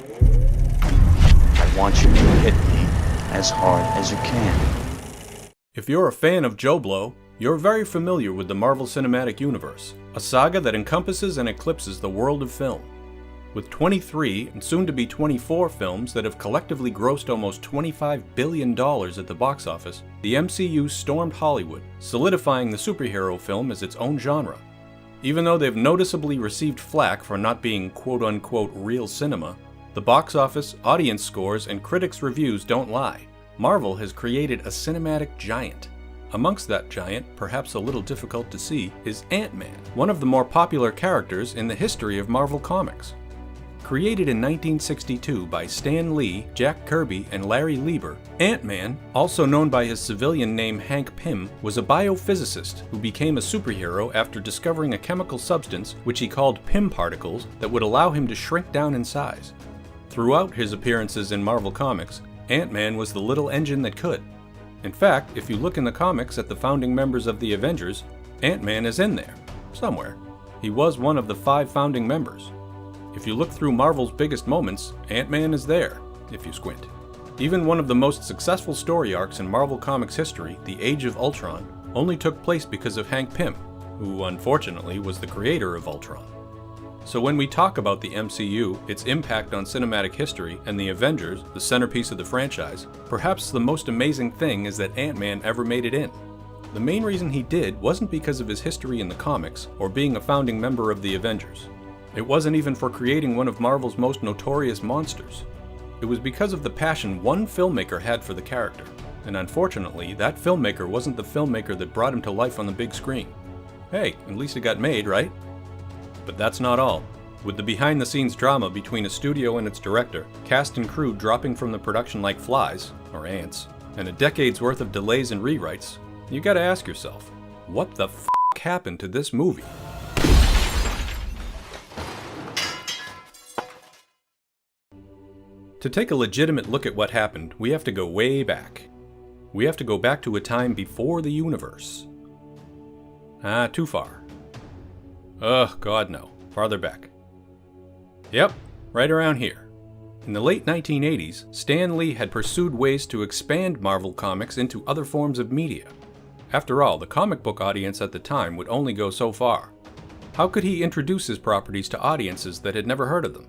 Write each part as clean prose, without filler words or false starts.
I want you to hit me as hard as you can. If you're a fan of JoBlo, you're very familiar with the Marvel Cinematic Universe, a saga that encompasses and eclipses the world of film. With 23 and soon to be 24 films that have collectively grossed almost $25 billion at the box office, the MCU stormed Hollywood, solidifying the superhero film as its own genre. Even though they've noticeably received flack for not being quote-unquote real cinema, the box office, audience scores, and critics' reviews don't lie. Marvel has created a cinematic giant. Amongst that giant, perhaps a little difficult to see, is Ant-Man, one of the more popular characters in the history of Marvel Comics. Created in 1962 by Stan Lee, Jack Kirby, and Larry Lieber, Ant-Man, also known by his civilian name Hank Pym, was a biophysicist who became a superhero after discovering a chemical substance which he called Pym particles that would allow him to shrink down in size. Throughout his appearances in Marvel Comics, Ant-Man was the little engine that could. In fact, if you look in the comics at the founding members of the Avengers, Ant-Man is in there, somewhere. He was one of the 5 founding members. If you look through Marvel's biggest moments, Ant-Man is there, if you squint. Even one of the most successful story arcs in Marvel Comics history, The Age of Ultron, only took place because of Hank Pym, who unfortunately was the creator of Ultron. So when we talk about the MCU, its impact on cinematic history, and the Avengers, the centerpiece of the franchise, perhaps the most amazing thing is that Ant-Man ever made it in. The main reason he did wasn't because of his history in the comics, or being a founding member of the Avengers. It wasn't even for creating one of Marvel's most notorious monsters. It was because of the passion one filmmaker had for the character, and unfortunately, that filmmaker wasn't the filmmaker that brought him to life on the big screen. Hey, at least it got made, right? But that's not all. With the behind-the-scenes drama between a studio and its director, cast and crew dropping from the production like flies, or ants, and a decade's worth of delays and rewrites, you gotta ask yourself, what the f*** happened to this movie? To take a legitimate look at what happened, we have to go way back. We have to go back to a time before the universe. Too far. Ugh, God no. Farther back. Yep, right around here. In the late 1980s, Stan Lee had pursued ways to expand Marvel Comics into other forms of media. After all, the comic book audience at the time would only go so far. How could he introduce his properties to audiences that had never heard of them?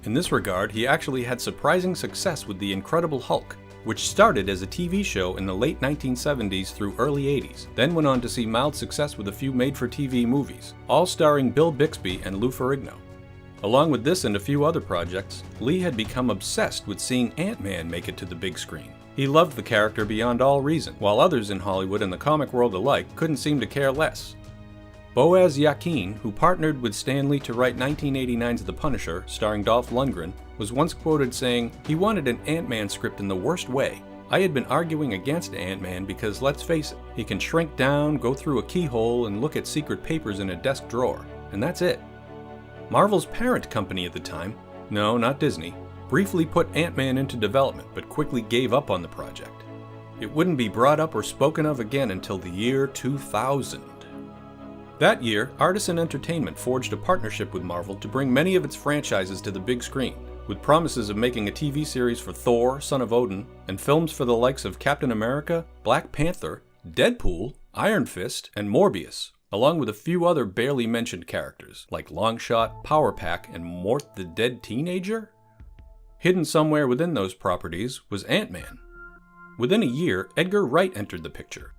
In this regard, he actually had surprising success with The Incredible Hulk, which started as a TV show in the late 1970s through early 80s, then went on to see mild success with a few made-for-TV movies, all starring Bill Bixby and Lou Ferrigno. Along with this and a few other projects, Lee had become obsessed with seeing Ant-Man make it to the big screen. He loved the character beyond all reason, while others in Hollywood and the comic world alike couldn't seem to care less. Boaz Yakin, who partnered with Stan Lee to write 1989's The Punisher, starring Dolph Lundgren, was once quoted saying, "He wanted an Ant-Man script in the worst way. I had been arguing against Ant-Man because, let's face it, he can shrink down, go through a keyhole, and look at secret papers in a desk drawer, and that's it." Marvel's parent company at the time, no, not Disney, briefly put Ant-Man into development but quickly gave up on the project. It wouldn't be brought up or spoken of again until the year 2000. That year, Artisan Entertainment forged a partnership with Marvel to bring many of its franchises to the big screen, with promises of making a TV series for Thor, Son of Odin, and films for the likes of Captain America, Black Panther, Deadpool, Iron Fist, and Morbius, along with a few other barely mentioned characters, like Longshot, Power Pack, and Mort the Dead Teenager? Hidden somewhere within those properties was Ant-Man. Within a year, Edgar Wright entered the picture.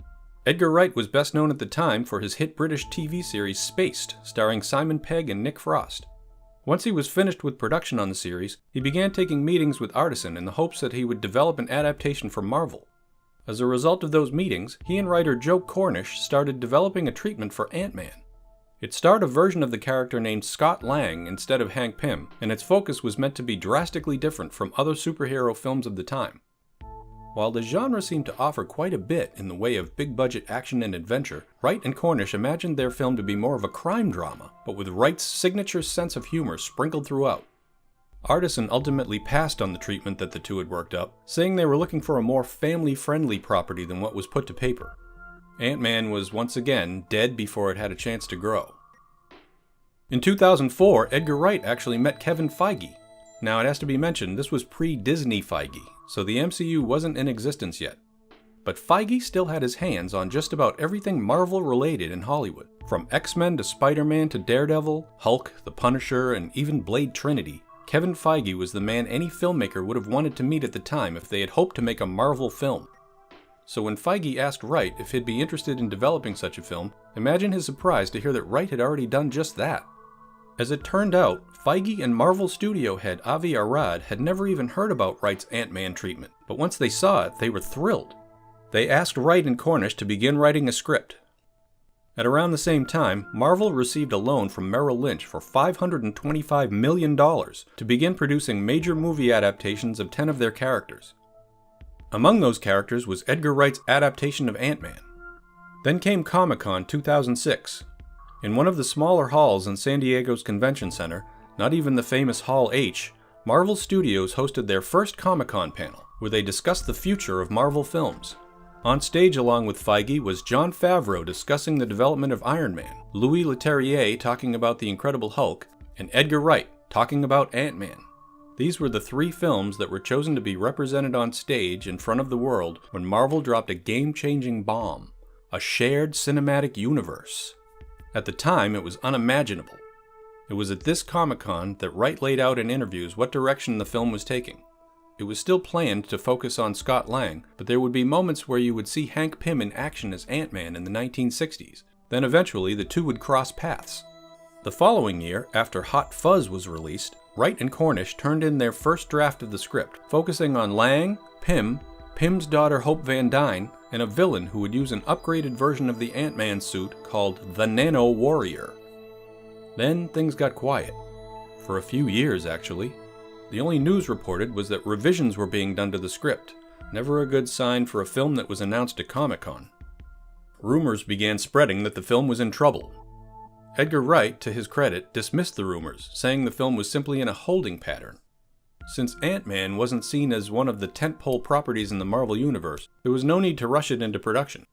Edgar Wright was best known at the time for his hit British TV series Spaced, starring Simon Pegg and Nick Frost. Once he was finished with production on the series, he began taking meetings with Artisan in the hopes that he would develop an adaptation for Marvel. As a result of those meetings, he and writer Joe Cornish started developing a treatment for Ant-Man. It starred a version of the character named Scott Lang instead of Hank Pym, and its focus was meant to be drastically different from other superhero films of the time. While the genre seemed to offer quite a bit in the way of big-budget action and adventure, Wright and Cornish imagined their film to be more of a crime drama, but with Wright's signature sense of humor sprinkled throughout. Artisan ultimately passed on the treatment that the two had worked up, saying they were looking for a more family-friendly property than what was put to paper. Ant-Man was once again dead before it had a chance to grow. In 2004, Edgar Wright actually met Kevin Feige. Now, it has to be mentioned, this was pre-Disney Feige, so the MCU wasn't in existence yet. But Feige still had his hands on just about everything Marvel-related in Hollywood. From X-Men to Spider-Man to Daredevil, Hulk, The Punisher, and even Blade Trinity, Kevin Feige was the man any filmmaker would have wanted to meet at the time if they had hoped to make a Marvel film. So when Feige asked Wright if he'd be interested in developing such a film, imagine his surprise to hear that Wright had already done just that. As it turned out, Feige and Marvel studio head Avi Arad had never even heard about Wright's Ant-Man treatment, but once they saw it, they were thrilled. They asked Wright and Cornish to begin writing a script. At around the same time, Marvel received a loan from Merrill Lynch for $525 million to begin producing major movie adaptations of 10 of their characters. Among those characters was Edgar Wright's adaptation of Ant-Man. Then came Comic-Con 2006. In one of the smaller halls in San Diego's Convention Center, not even the famous Hall H, Marvel Studios hosted their first Comic-Con panel, where they discussed the future of Marvel films. On stage along with Feige was Jon Favreau discussing the development of Iron Man, Louis Leterrier talking about The Incredible Hulk, and Edgar Wright talking about Ant-Man. These were the 3 films that were chosen to be represented on stage in front of the world when Marvel dropped a game-changing bomb, a shared cinematic universe. At the time, it was unimaginable. It was at this Comic-Con that Wright laid out in interviews what direction the film was taking. It was still planned to focus on Scott Lang, but there would be moments where you would see Hank Pym in action as Ant-Man in the 1960s. Then eventually the two would cross paths. The following year, after Hot Fuzz was released, Wright and Cornish turned in their first draft of the script, focusing on Lang, Pym, Pym's daughter Hope Van Dyne, and a villain who would use an upgraded version of the Ant-Man suit called the Nano Warrior. Then things got quiet. For a few years, actually. The only news reported was that revisions were being done to the script, never a good sign for a film that was announced at Comic-Con. Rumors began spreading that the film was in trouble. Edgar Wright, to his credit, dismissed the rumors, saying the film was simply in a holding pattern. Since Ant-Man wasn't seen as one of the tentpole properties in the Marvel Universe, there was no need to rush it into production.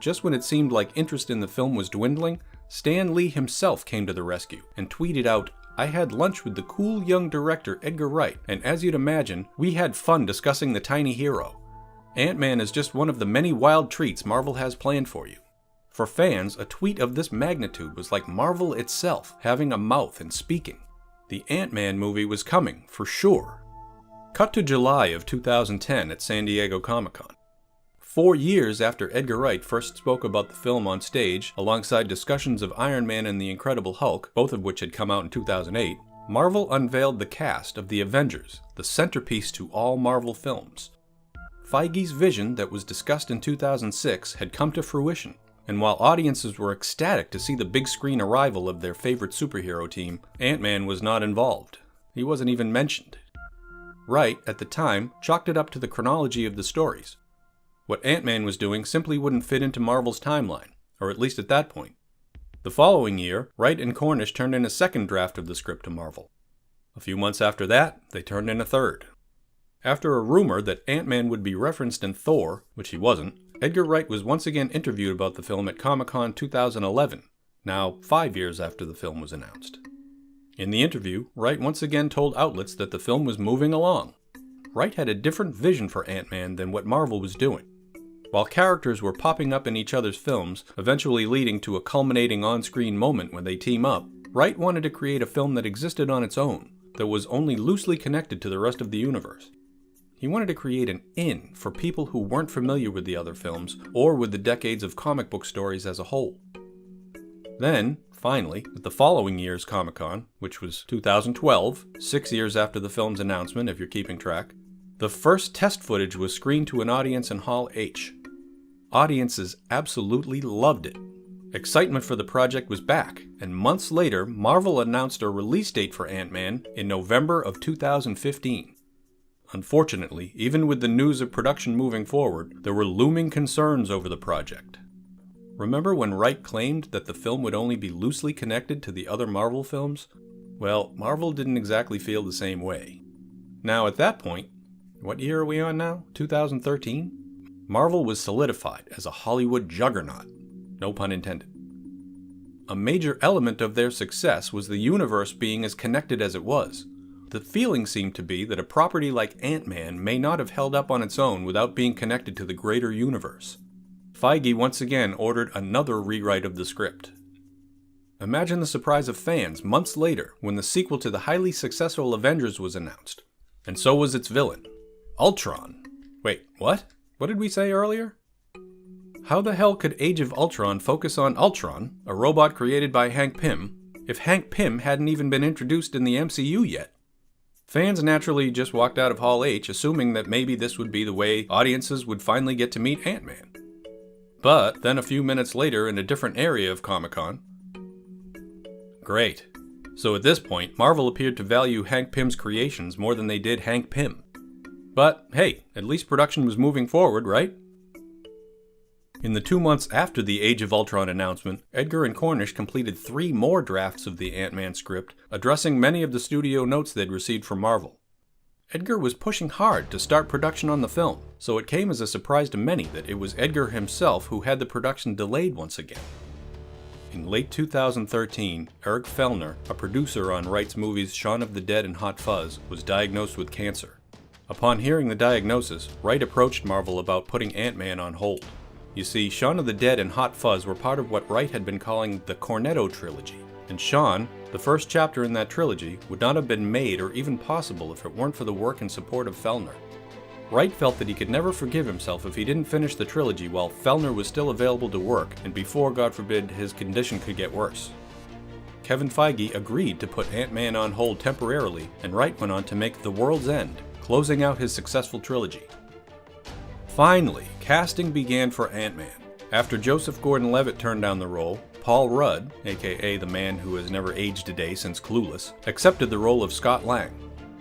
Just when it seemed like interest in the film was dwindling, Stan Lee himself came to the rescue and tweeted out, "I had lunch with the cool young director Edgar Wright, and as you'd imagine, we had fun discussing the tiny hero. Ant-Man is just one of the many wild treats Marvel has planned for you." For fans, a tweet of this magnitude was like Marvel itself having a mouth and speaking. The Ant-Man movie was coming, for sure. Cut to July of 2010 at San Diego Comic-Con. 4 years after Edgar Wright first spoke about the film on stage, alongside discussions of Iron Man and The Incredible Hulk, both of which had come out in 2008, Marvel unveiled the cast of The Avengers, the centerpiece to all Marvel films. Feige's vision that was discussed in 2006 had come to fruition, and while audiences were ecstatic to see the big screen arrival of their favorite superhero team, Ant-Man was not involved. He wasn't even mentioned. Wright, at the time, chalked it up to the chronology of the stories. What Ant-Man was doing simply wouldn't fit into Marvel's timeline, or at least at that point. The following year, Wright and Cornish turned in a second draft of the script to Marvel. A few months after that, they turned in a third. After a rumor that Ant-Man would be referenced in Thor, which he wasn't, Edgar Wright was once again interviewed about the film at Comic-Con 2011, now 5 years after the film was announced. In the interview, Wright once again told outlets that the film was moving along. Wright had a different vision for Ant-Man than what Marvel was doing. While characters were popping up in each other's films, eventually leading to a culminating on-screen moment when they team up, Wright wanted to create a film that existed on its own, that was only loosely connected to the rest of the universe. He wanted to create an in for people who weren't familiar with the other films, or with the decades of comic book stories as a whole. Then, finally, at the following year's Comic-Con, which was 2012, 6 years after the film's announcement if you're keeping track, the first test footage was screened to an audience in Hall H. Audiences absolutely loved it. Excitement for the project was back, and months later, Marvel announced a release date for Ant-Man in November of 2015. Unfortunately, even with the news of production moving forward, there were looming concerns over the project. Remember when Wright claimed that the film would only be loosely connected to the other Marvel films? Well, Marvel didn't exactly feel the same way. Now at that point, what year are we on now? 2013? Marvel was solidified as a Hollywood juggernaut. No pun intended. A major element of their success was the universe being as connected as it was. The feeling seemed to be that a property like Ant-Man may not have held up on its own without being connected to the greater universe. Feige once again ordered another rewrite of the script. Imagine the surprise of fans months later when the sequel to the highly successful Avengers was announced. And so was its villain, Ultron. Wait, what? What did we say earlier? How the hell could Age of Ultron focus on Ultron, a robot created by Hank Pym, if Hank Pym hadn't even been introduced in the MCU yet? Fans naturally just walked out of Hall H assuming that maybe this would be the way audiences would finally get to meet Ant-Man. But then a few minutes later in a different area of Comic-Con. Great. So at this point, Marvel appeared to value Hank Pym's creations more than they did Hank Pym. But hey, at least production was moving forward, right? In the 2 months after the Age of Ultron announcement, Edgar and Cornish completed 3 more drafts of the Ant-Man script, addressing many of the studio notes they'd received from Marvel. Edgar was pushing hard to start production on the film, so it came as a surprise to many that it was Edgar himself who had the production delayed once again. In late 2013, Eric Fellner, a producer on Wright's movies Shaun of the Dead and Hot Fuzz, was diagnosed with cancer. Upon hearing the diagnosis, Wright approached Marvel about putting Ant-Man on hold. You see, Shaun of the Dead and Hot Fuzz were part of what Wright had been calling the Cornetto trilogy, and Shaun, the first chapter in that trilogy, would not have been made or even possible if it weren't for the work and support of Fellner. Wright felt that he could never forgive himself if he didn't finish the trilogy while Fellner was still available to work and before, God forbid, his condition could get worse. Kevin Feige agreed to put Ant-Man on hold temporarily, and Wright went on to make The World's End, closing out his successful trilogy. Finally, casting began for Ant-Man. After Joseph Gordon-Levitt turned down the role, Paul Rudd, aka the man who has never aged a day since Clueless, accepted the role of Scott Lang.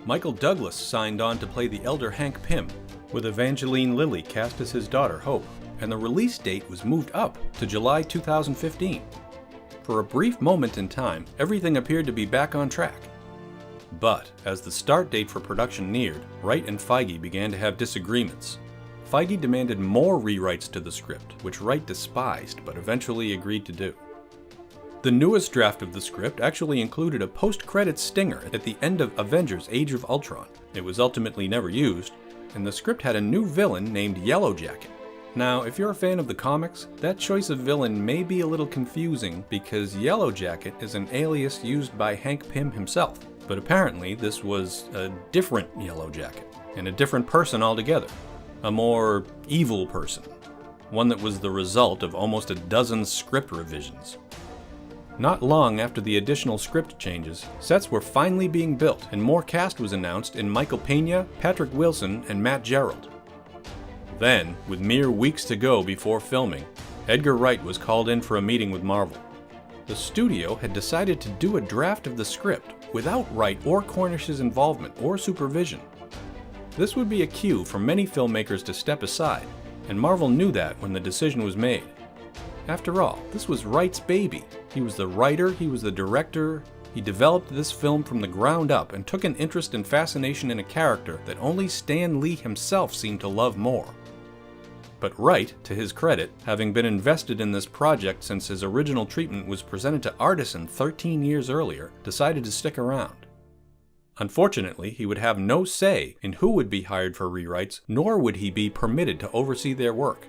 Michael Douglas signed on to play the elder Hank Pym, with Evangeline Lilly cast as his daughter Hope, and the release date was moved up to July 2015. For a brief moment in time, everything appeared to be back on track. But as the start date for production neared, Wright and Feige began to have disagreements. Feige demanded more rewrites to the script, which Wright despised but eventually agreed to do. The newest draft of the script actually included a post-credits stinger at the end of Avengers Age of Ultron. It was ultimately never used, and the script had a new villain named Yellow Jacket. Now, if you're a fan of the comics, that choice of villain may be a little confusing because Yellow Jacket is an alias used by Hank Pym himself, but apparently this was a different Yellow Jacket, and a different person altogether. A more evil person. One that was the result of almost a dozen script revisions. Not long after the additional script changes, sets were finally being built and more cast was announced in Michael Pena, Patrick Wilson, and Matt Gerald. Then, with mere weeks to go before filming, Edgar Wright was called in for a meeting with Marvel. The studio had decided to do a draft of the script without Wright or Cornish's involvement or supervision. This would be a cue for many filmmakers to step aside, and Marvel knew that when the decision was made. After all, this was Wright's baby. He was the writer, he was the director. He developed this film from the ground up and took an interest and fascination in a character that only Stan Lee himself seemed to love more. But Wright, to his credit, having been invested in this project since his original treatment was presented to Artisan 13 years earlier, decided to stick around. Unfortunately, he would have no say in who would be hired for rewrites, nor would he be permitted to oversee their work.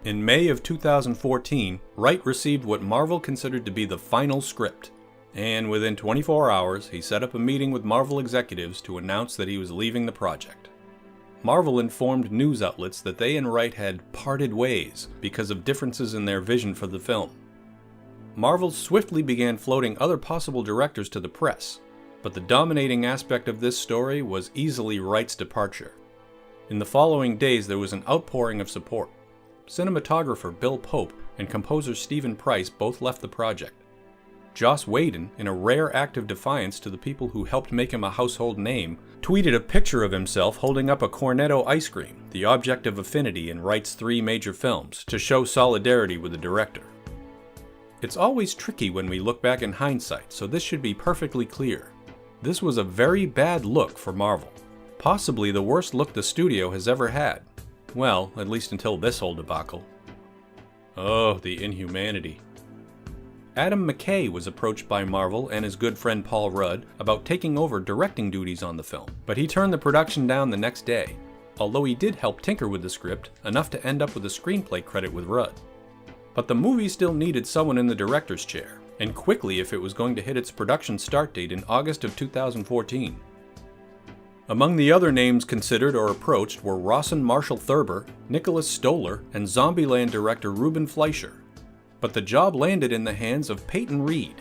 In May of 2014, Wright received what Marvel considered to be the final script, and within 24 hours, he set up a meeting with Marvel executives to announce that he was leaving the project. Marvel informed news outlets that they and Wright had parted ways because of differences in their vision for the film. Marvel swiftly began floating other possible directors to the press, but the dominating aspect of this story was easily Wright's departure. In the following days there was an outpouring of support. Cinematographer Bill Pope and composer Stephen Price both left the project. Joss Whedon, in a rare act of defiance to the people who helped make him a household name, tweeted a picture of himself holding up a Cornetto ice cream, the object of affinity in Wright's 3 major films, to show solidarity with the director. It's always tricky when we look back in hindsight, so this should be perfectly clear. This was a very bad look for Marvel. Possibly the worst look the studio has ever had. Well, at least until this whole debacle. Oh, the inhumanity. Adam McKay was approached by Marvel and his good friend Paul Rudd about taking over directing duties on the film, but he turned the production down the next day, although he did help tinker with the script enough to end up with a screenplay credit with Rudd. But the movie still needed someone in the director's chair, and quickly if it was going to hit its production start date in August of 2014. Among the other names considered or approached were Rawson Marshall Thurber, Nicholas Stoller, and Zombieland director Ruben Fleischer. But the job landed in the hands of Peyton Reed.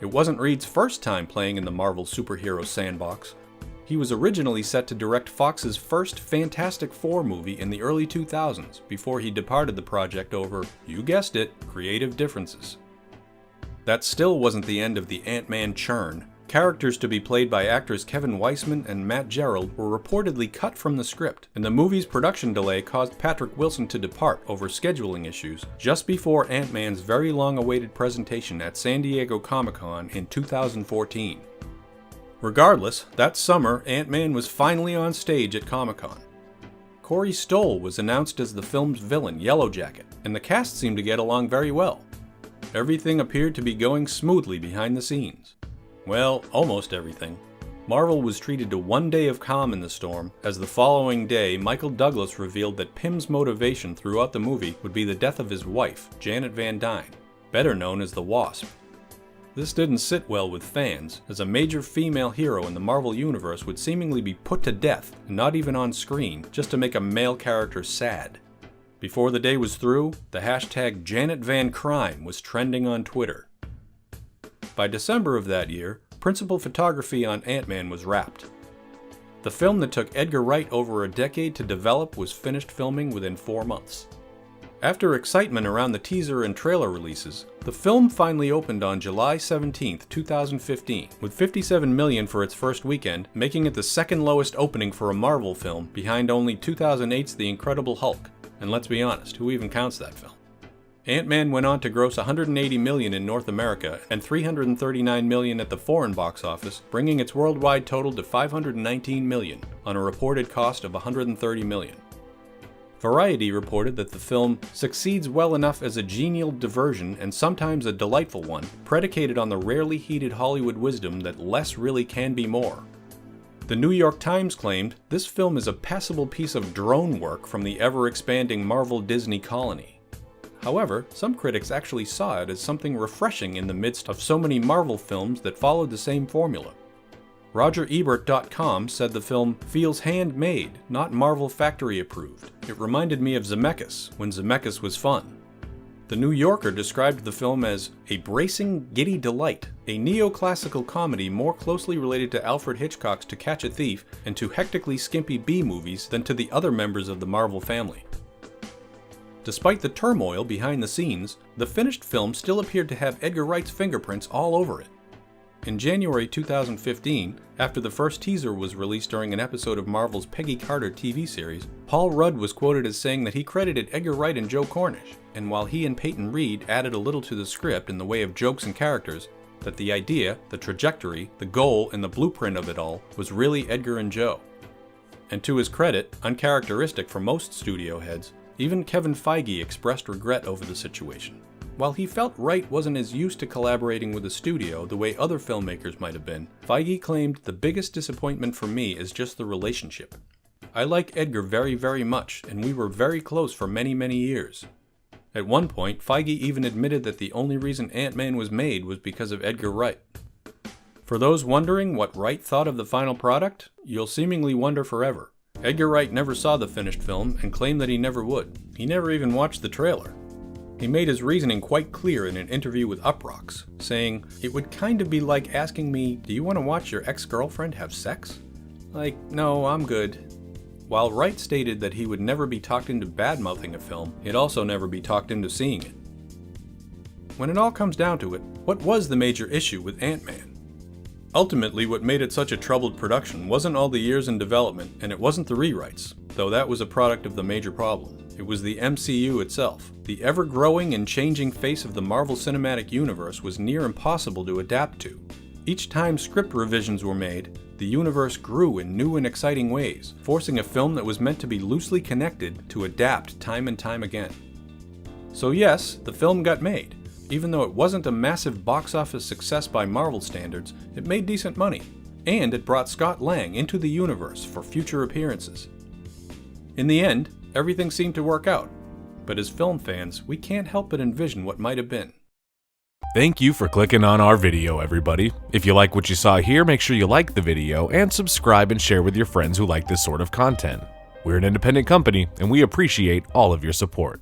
It wasn't Reed's first time playing in the Marvel superhero sandbox. He was originally set to direct Fox's first Fantastic Four movie in the early 2000s before he departed the project over, you guessed it, creative differences. That still wasn't the end of the Ant-Man churn. Characters to be played by actors Kevin Weisman and Matt Gerald were reportedly cut from the script, and the movie's production delay caused Patrick Wilson to depart over scheduling issues just before Ant-Man's very long-awaited presentation at San Diego Comic-Con in 2014. Regardless, that summer, Ant-Man was finally on stage at Comic-Con. Corey Stoll was announced as the film's villain, Yellowjacket, and the cast seemed to get along very well. Everything appeared to be going smoothly behind the scenes. Well, almost everything. Marvel was treated to one day of calm in the storm, as the following day Michael Douglas revealed that Pym's motivation throughout the movie would be the death of his wife, Janet Van Dyne, better known as the Wasp. This didn't sit well with fans, as a major female hero in the Marvel Universe would seemingly be put to death, and not even on screen, just to make a male character sad. Before the day was through, the hashtag JanetVanCrime was trending on Twitter. By December of that year, principal photography on Ant-Man was wrapped. The film that took Edgar Wright over a decade to develop was finished filming within 4 months. After excitement around the teaser and trailer releases, the film finally opened on July 17, 2015, with $57 million for its first weekend, making it the second lowest opening for a Marvel film, behind only 2008's The Incredible Hulk. And let's be honest, who even counts that film? Ant-Man went on to gross $180 million in North America and $339 million at the foreign box office, bringing its worldwide total to $519 million, on a reported cost of $130 million. Variety reported that the film succeeds well enough as a genial diversion and sometimes a delightful one, predicated on the rarely heeded Hollywood wisdom that less really can be more. The New York Times claimed this film is a passable piece of drone work from the ever-expanding Marvel-Disney colony. However, some critics actually saw it as something refreshing in the midst of so many Marvel films that followed the same formula. RogerEbert.com said the film feels handmade, not Marvel factory approved. It reminded me of Zemeckis, when Zemeckis was fun. The New Yorker described the film as a bracing, giddy delight, a neoclassical comedy more closely related to Alfred Hitchcock's To Catch a Thief and to hectically skimpy B-movies than to the other members of the Marvel family. Despite the turmoil behind the scenes, the finished film still appeared to have Edgar Wright's fingerprints all over it. In January 2015, after the first teaser was released during an episode of Marvel's Peggy Carter TV series, Paul Rudd was quoted as saying that he credited Edgar Wright and Joe Cornish, and while he and Peyton Reed added a little to the script in the way of jokes and characters, that the idea, the trajectory, the goal, and the blueprint of it all was really Edgar and Joe. And to his credit, uncharacteristic for most studio heads, even Kevin Feige expressed regret over the situation. While he felt Wright wasn't as used to collaborating with a studio the way other filmmakers might have been, Feige claimed the biggest disappointment for me is just the relationship. I like Edgar very, very much, and we were very close for many, many years. At one point, Feige even admitted that the only reason Ant-Man was made was because of Edgar Wright. For those wondering what Wright thought of the final product, you'll seemingly wonder forever. Edgar Wright never saw the finished film and claimed that he never would. He never even watched the trailer. He made his reasoning quite clear in an interview with Uproxx, saying, "It would kind of be like asking me, do you want to watch your ex-girlfriend have sex? Like, no, I'm good." While Wright stated that he would never be talked into bad-mouthing a film, he'd also never be talked into seeing it. When it all comes down to it, what was the major issue with Ant-Man? Ultimately, what made it such a troubled production wasn't all the years in development, and it wasn't the rewrites, though that was a product of the major problem. It was the MCU itself. The ever-growing and changing face of the Marvel Cinematic Universe was near impossible to adapt to. Each time script revisions were made, the universe grew in new and exciting ways, forcing a film that was meant to be loosely connected to adapt time and time again. So yes, the film got made. Even though it wasn't a massive box office success by Marvel standards, it made decent money, and it brought Scott Lang into the universe for future appearances. In the end, everything seemed to work out, but as film fans, we can't help but envision what might have been. Thank you for clicking on our video, everybody. If you like what you saw here, make sure you like the video and subscribe and share with your friends who like this sort of content. We're an independent company, and we appreciate all of your support.